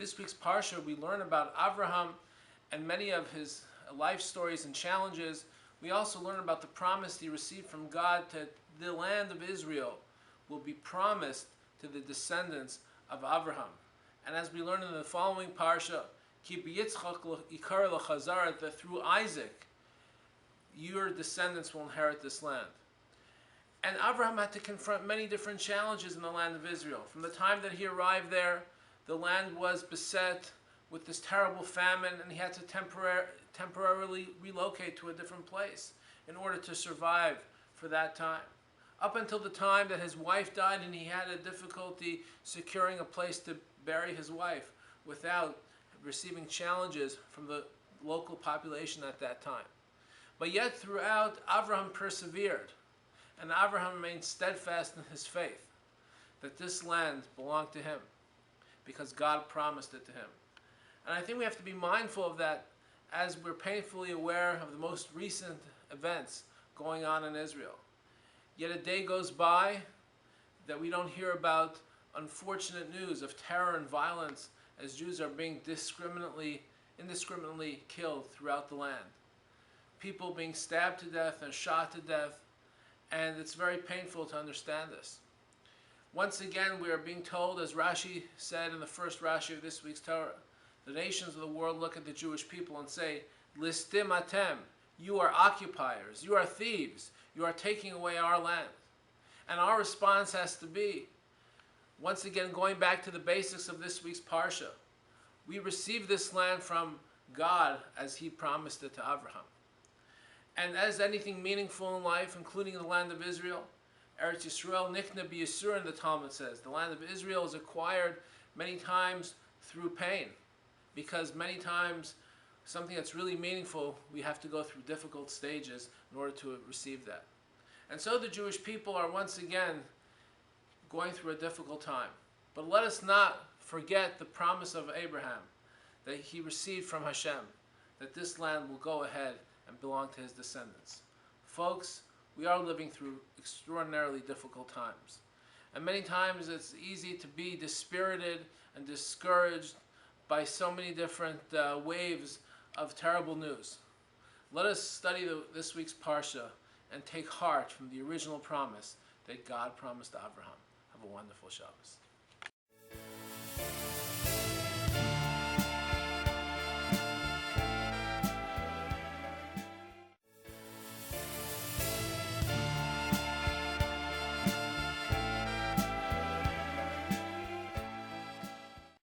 This week's parsha, we learn about Avraham and many of his life stories and challenges. We also learn about the promise he received from God that the land of Israel will be promised to the descendants of Avraham. And as we learn in the following parsha, Ki b'Yitzchak ikar l'chazara, that through Isaac, your descendants will inherit this land. And Avraham had to confront many different challenges in the land of Israel. From the time that he arrived there, the land was beset with this terrible famine, and he had to temporarily relocate to a different place in order to survive for that time. Up until the time that his wife died, and he had a difficulty securing a place to bury his wife without receiving challenges from the local population at that time. But yet throughout, Avraham persevered, and Avraham remained steadfast in his faith that this land belonged to him because God promised it to him. And I think we have to be mindful of that as we're painfully aware of the most recent events going on in Israel. Yet a day goes by that we don't hear about unfortunate news of terror and violence as Jews are being indiscriminately killed throughout the land. People being stabbed to death and shot to death, and it's very painful to understand this. Once again, we are being told, as Rashi said in the first Rashi of this week's Torah, the nations of the world look at the Jewish people and say, Listim atem, you are occupiers, you are thieves, you are taking away our land. And our response has to be, once again, going back to the basics of this week's parsha, we receive this land from God as he promised it to Avraham. And as anything meaningful in life, including the land of Israel, Eretz Yisrael nikna b'yisurin, the Talmud says. The land of Israel is acquired many times through pain, because many times something that's really meaningful, we have to go through difficult stages in order to receive that. And so the Jewish people are once again going through a difficult time. But let us not forget the promise of Abraham that he received from Hashem, that this land will go ahead and belong to his descendants. Folks, we are living through extraordinarily difficult times. And many times it's easy to be dispirited and discouraged by so many different waves of terrible news. Let us study this week's parsha and take heart from the original promise that God promised to Abraham. Have a wonderful Shabbos.